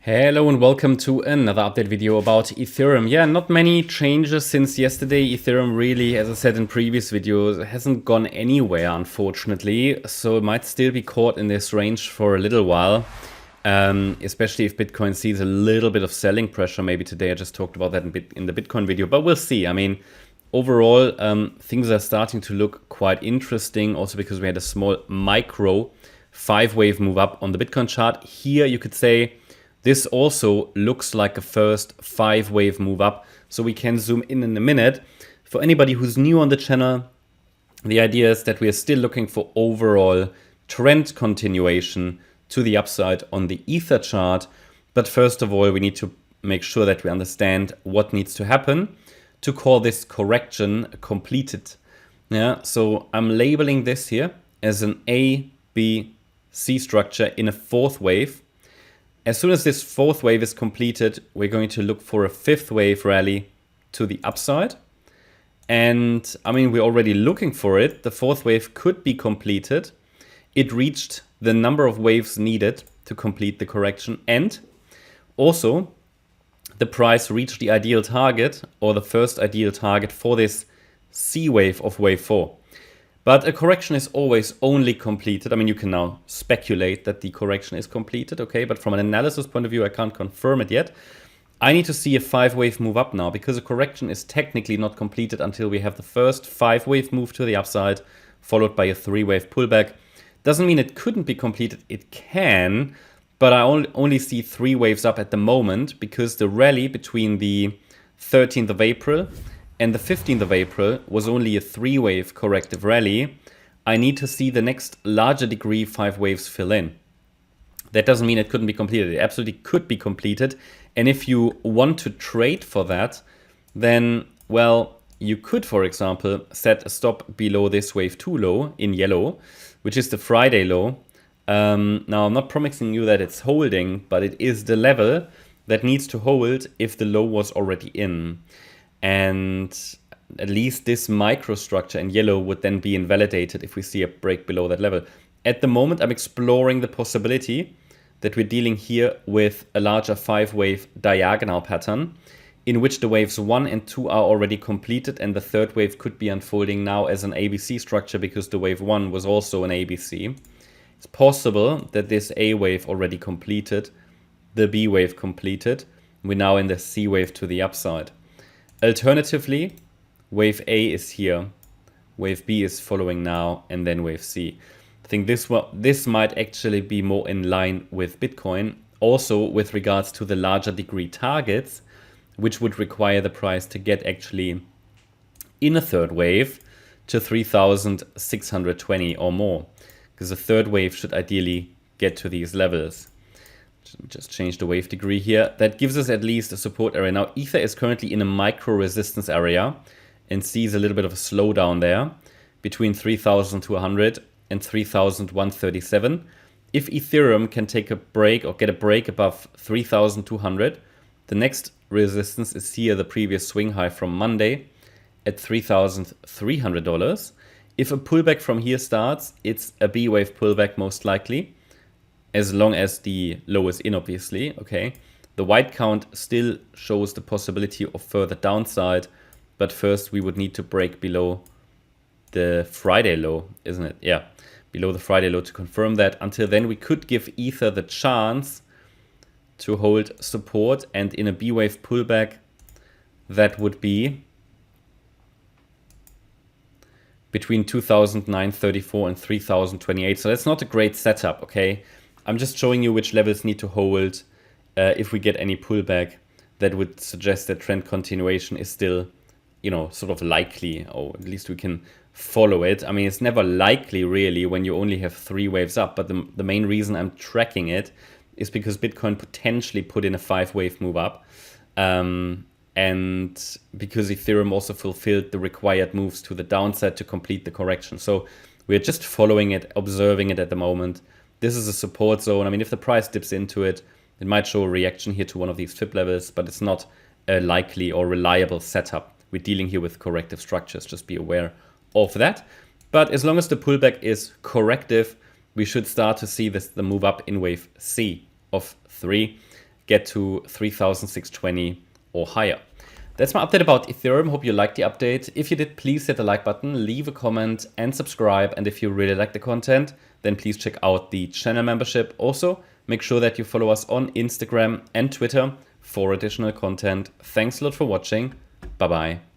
Hello and welcome to another update video about Ethereum. Yeah, not many changes since yesterday. Ethereum really, as I said in previous videos, hasn't gone anywhere, unfortunately. So it might still be caught in this range for a little while, especially if Bitcoin sees a little bit of selling pressure. Maybe today I just talked about that in the Bitcoin video, but we'll see. I mean, overall, things are starting to look quite interesting, also because we had a small micro 5-wave move up on the Bitcoin chart. Here you could say, this also looks like a first 5-wave move up, so we can zoom in a minute. For anybody who's new on the channel, the idea is that we are still looking for overall trend continuation to the upside on the Ether chart. But first of all, we need to make sure that we understand what needs to happen to call this correction completed. Yeah, so I'm labeling this here as an A, B, C structure in a 4th wave. As soon as this 4th wave is completed, we're going to look for a 5th wave rally to the upside. And I mean, we're already looking for it. The 4th wave could be completed. It reached the number of waves needed to complete the correction. And also, the price reached the ideal target, or the first ideal target for this C wave of wave 4. But a correction is always only completed. I mean, you can now speculate that the correction is completed, okay? But from an analysis point of view, I can't confirm it yet. I need to see a 5-wave move up now, because a correction is technically not completed until we have the first 5-wave move to the upside, followed by a 3-wave pullback. Doesn't mean it couldn't be completed. It can, but I only see 3 waves up at the moment, because the rally between the 13th of April and the 15th of April was only a 3-wave corrective rally. I need to see the next larger degree 5 waves fill in. That doesn't mean it couldn't be completed. It absolutely could be completed. And if you want to trade for that, then, well, you could, for example, set a stop below this wave 2 low in yellow, which is the Friday low. Now, I'm not promising you that it's holding, but it is the level that needs to hold if the low was already in. And at least this microstructure in yellow would then be invalidated if we see a break below that level. At the moment, I'm exploring the possibility that we're dealing here with a larger 5-wave diagonal pattern in which the waves 1 and 2 are already completed, and the 3rd wave could be unfolding now as an ABC structure because the wave 1 was also an ABC. It's possible that this A wave already completed, the B wave completed. We're now in the C wave to the upside. Alternatively, wave A is here, wave B is following now, and then wave C. I think this might actually be more in line with Bitcoin, also with regards to the larger degree targets, which would require the price to get actually in a 3rd wave to 3,620 or more, because the 3rd wave should ideally get to these levels. Just change the wave degree here. That gives us at least a support area. Now, Ether is currently in a micro resistance area and sees a little bit of a slowdown there between 3,200 and 3,137. If Ethereum can take a break or get a break above 3,200, the next resistance is here, the previous swing high from Monday at $3,300. If a pullback from here starts, it's a B wave pullback most likely, as long as the low is in, obviously, okay? The white count still shows the possibility of further downside, but first we would need to break below the Friday low, isn't it? Yeah, below the Friday low to confirm that. Until then, we could give Ether the chance to hold support, and in a B wave pullback, that would be between 2,934 and 3,028. So that's not a great setup, okay? I'm just showing you which levels need to hold if we get any pullback that would suggest that trend continuation is still, you know, sort of likely, or at least we can follow it. I mean, it's never likely really when you only have 3 waves up, but the main reason I'm tracking it is because Bitcoin potentially put in a 5-wave move up, and because Ethereum also fulfilled the required moves to the downside to complete the correction. So we're just following it, observing it at the moment. This is a support zone. I mean, if the price dips into it, it might show a reaction here to one of these fib levels, but it's not a likely or reliable setup. We're dealing here with corrective structures. Just be aware of that. But as long as the pullback is corrective, we should start to see the move up in wave C of 3. get to 3,620 or higher. That's my update about Ethereum. Hope you liked the update. If you did, please hit the like button, leave a comment and subscribe. And if you really like the content, then please check out the channel membership. Also, make sure that you follow us on Instagram and Twitter for additional content. Thanks a lot for watching. Bye-bye.